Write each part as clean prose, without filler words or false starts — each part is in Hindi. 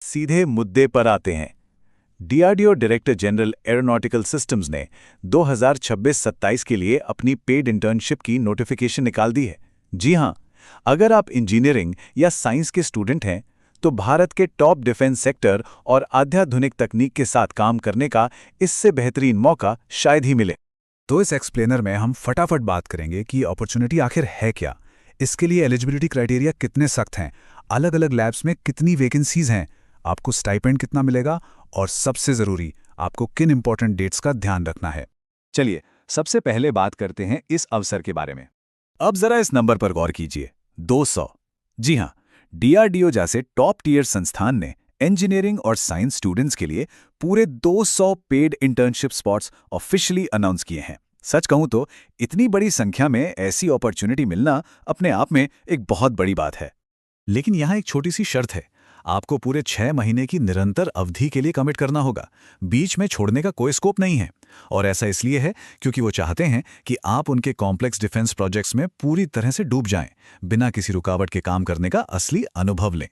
सीधे मुद्दे पर आते हैं। DRDO director general aeronautical systems ने 2026-27 के लिए अपनी पेड इंटर्नशिप की नोटिफिकेशन निकाल दी है। जी हां, अगर आप इंजीनियरिंग या साइंस के स्टूडेंट हैं तो भारत के टॉप डिफेंस सेक्टर और अत्याधुनिक तकनीक के साथ काम करने का इससे बेहतरीन मौका शायद ही मिले। तो इस एक्सप्लेनर में हम फटाफट बात करेंगे कि अपॉर्चुनिटी आखिर है क्या, इसके लिए एलिजिबिलिटी क्राइटेरिया कितने सख्त हैं, अलग अलग लैब्स में कितनी वैकेंसीज हैं, आपको स्टाइपेंड कितना मिलेगा और सबसे ज़रूरी आपको किन इंपॉर्टेंट डेट्स का ध्यान रखना है। चलिए, सबसे पहले बात करते हैं इस अवसर के बारे में। अब जरा इस नंबर पर गौर कीजिए, 200। जी हां, डीआरडीओ जैसे टॉप टियर संस्थान ने इंजीनियरिंग और साइंस स्टूडेंट्स के लिए पूरे 200 paid internship spots officially announce किए हैं। सच कहूं तो इतनी बड़ी संख्या में ऐसी अपॉर्चुनिटी मिलना अपने आप में एक बहुत बड़ी बात है। लेकिन यहाँ एक छोटी सी शर्त है, आपको पूरे 6 महीने की निरंतर अवधि के लिए कमिट करना होगा। बीच में छोड़ने का कोई स्कोप नहीं है। और ऐसा इसलिए है क्योंकि वो चाहते हैं कि आप उनके कॉम्प्लेक्स डिफेंस प्रोजेक्ट्स में पूरी तरह से डूब जाएं, बिना किसी रुकावट के काम करने का असली अनुभव लें।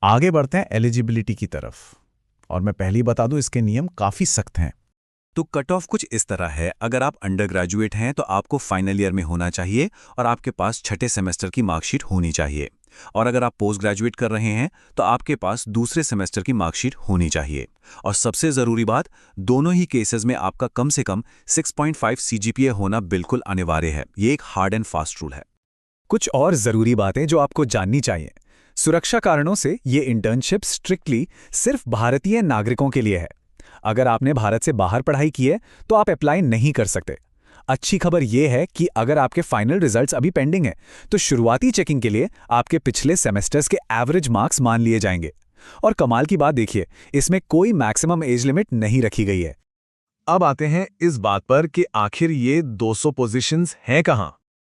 आगे बढ़ते हैं एलिजिबिलिटी की तरफ, और मैं पहले ही बता दूं इसके नियम काफ़ी सख्त हैं। तो कट ऑफ कुछ इस तरह है। अगर आप अंडर ग्रेजुएट हैं तो आपको फाइनल ईयर में होना चाहिए और आपके पास छठे सेमेस्टर की मार्कशीट होनी चाहिए। और अगर आप पोस्ट ग्रेजुएट कर रहे हैं तो आपके पास दूसरे सेमेस्टर की मार्कशीट होनी चाहिए। और सबसे ज़रूरी बात, दोनों ही केसेस में आपका कम से कम 6.5 सीजीपीए होना बिल्कुल अनिवार्य है। ये एक हार्ड एंड फास्ट रूल है। कुछ और ज़रूरी बातें जो आपको जाननी चाहिए। सुरक्षा कारणों से ये इंटर्नशिप स्ट्रिक्टली सिर्फ भारतीय नागरिकों के लिए है। अगर आपने भारत से बाहर पढ़ाई की है तो आप अप्लाई नहीं कर सकते। अच्छी खबर यह है कि अगर आपके फाइनल रिजल्ट्स अभी पेंडिंग हैं, तो शुरुआती चेकिंग के लिए आपके पिछले सेमेस्टर्स के एवरेज मार्क्स मान लिए जाएंगे। और कमाल की बात देखिए, इसमें कोई मैक्सिमम एज लिमिट नहीं रखी गई है। अब आते हैं इस बात पर कि आखिर ये 200 पोजीशंस हैं कहां।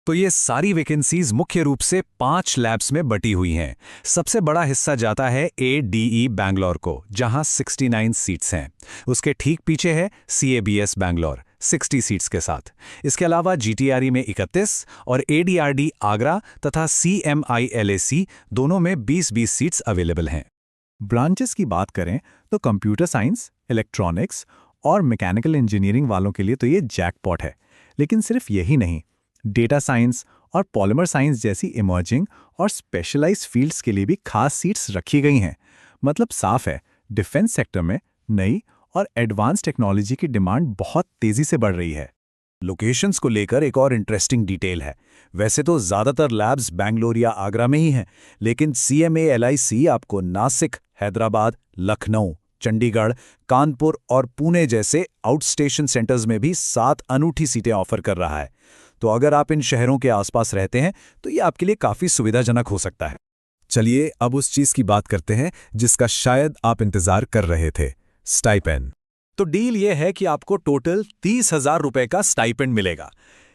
तो ये सारी वैकेंसीज मुख्य रूप से 5 लैब्स में बटी हुई हैं। सबसे बड़ा हिस्सा जाता है ADE बैंगलोर को, जहां 69 सीट्स हैं। उसके ठीक पीछे है CABS बैंगलोर 60 सीट्स के साथ। इसके अलावा GTRE में 31 और ADRD आगरा तथा CMILAC दोनों में 20-20 सीट्स अवेलेबल हैं। ब्रांचेस की बात करें तो कंप्यूटर साइंस, इलेक्ट्रॉनिक्स और मैकेनिकल इंजीनियरिंग वालों के लिए तो ये जैकपॉट है। लेकिन सिर्फ यही नहीं, डेटा साइंस और पॉलिमर साइंस जैसी इमर्जिंग और स्पेशलाइज्ड फील्ड्स के लिए भी खास सीट्स रखी गई हैं। मतलब साफ है, डिफेंस सेक्टर में नई और एडवांस टेक्नोलॉजी की डिमांड बहुत तेजी से बढ़ रही है। लोकेशंस को लेकर एक और इंटरेस्टिंग डिटेल है। वैसे तो ज़्यादातर लैब्स बैंगलोर या आगरा में ही हैं, लेकिन CMALIC आपको नासिक, हैदराबाद, लखनऊ, चंडीगढ़, कानपुर और पुणे जैसे आउटस्टेशन सेंटर्स में भी 7 अनूठी सीटें ऑफर कर रहा है। तो अगर आप इन शहरों के आसपास रहते हैं तो ये आपके लिए काफ़ी सुविधाजनक हो सकता है। चलिए अब उस चीज़ की बात करते हैं जिसका शायद आप इंतज़ार कर रहे थे, स्टाइपेंड। तो डील ये है कि आपको टोटल 30,000 रुपए का स्टाइपेंड मिलेगा,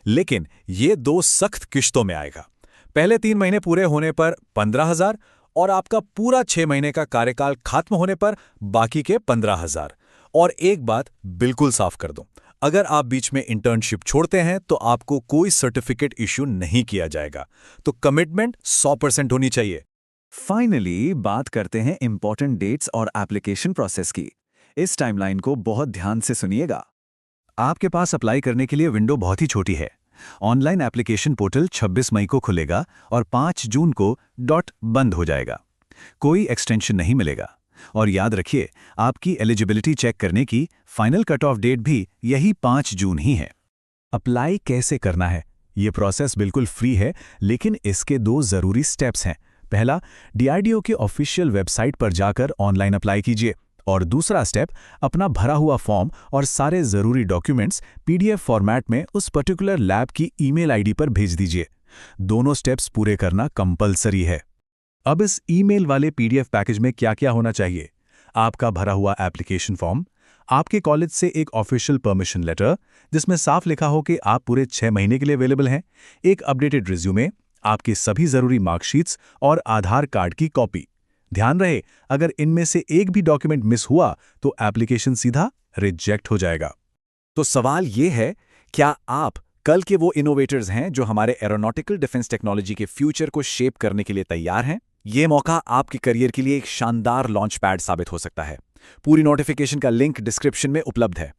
लेकिन ये 2 सख्त किश्तों में आएगा। पहले 3 महीने पूरे होने पर 15,000 और आपका पूरा 6 महीने का कार्यकाल खत्म होने पर बाकी के 15,000। और एक बात बिल्कुल साफ कर दूं, अगर आप बीच में इंटर्नशिप छोड़ते हैं तो आपको कोई सर्टिफिकेट इश्यू नहीं किया जाएगा। तो कमिटमेंट 100% होनी चाहिए। फाइनली बात करते हैं इंपॉर्टेंट डेट्स और एप्लीकेशन प्रोसेस की। इस टाइमलाइन को बहुत ध्यान से सुनिएगा। आपके पास अप्लाई करने के लिए विंडो बहुत ही छोटी है। ऑनलाइन एप्लीकेशन पोर्टल 26 मई को खुलेगा और 5 जून को डॉट बंद हो जाएगा। कोई एक्सटेंशन नहीं मिलेगा। और याद रखिए, आपकी एलिजिबिलिटी चेक करने की फाइनल कट ऑफ डेट भी यही 5 जून ही है। अप्लाई कैसे करना है? ये प्रोसेस बिल्कुल फ्री है, लेकिन इसके 2 ज़रूरी स्टेप्स हैं। पहला, DRDO के ऑफिशियल वेबसाइट पर जाकर ऑनलाइन अप्लाई कीजिए, और दूसरा स्टेप, अपना भरा हुआ फॉर्म और सारे ज़रूरी डॉक्यूमेंट्स PDF फॉर्मेट में उस पर्टिकुलर लैब की ईमेल ID पर भेज दीजिए। दोनों स्टेप्स पूरे करना कंपलसरी है। अब इस ईमेल वाले PDF पैकेज में क्या क्या होना चाहिए? आपका भरा हुआ एप्लीकेशन फॉर्म, आपके कॉलेज से एक ऑफिशियल परमिशन लेटर जिसमें साफ लिखा हो कि आप पूरे 6 महीने के लिए अवेलेबल हैं, एक अपडेटेड रिज्यूमे, आपकी सभी ज़रूरी मार्कशीट्स और आधार कार्ड की कॉपी। ध्यान रहे, अगर इनमें से एक भी डॉक्यूमेंट मिस हुआ तो एप्लीकेशन सीधा रिजेक्ट हो जाएगा। तो सवाल ये है, क्या आप कल के वो इनोवेटर्स हैं जो हमारे एरोनॉटिकल डिफेंस टेक्नोलॉजी के फ्यूचर को शेप करने के लिए तैयार हैं? ये मौका आपके करियर के लिए एक शानदार लॉन्च पैड साबित हो सकता है। पूरी नोटिफिकेशन का लिंक डिस्क्रिप्शन में उपलब्ध है।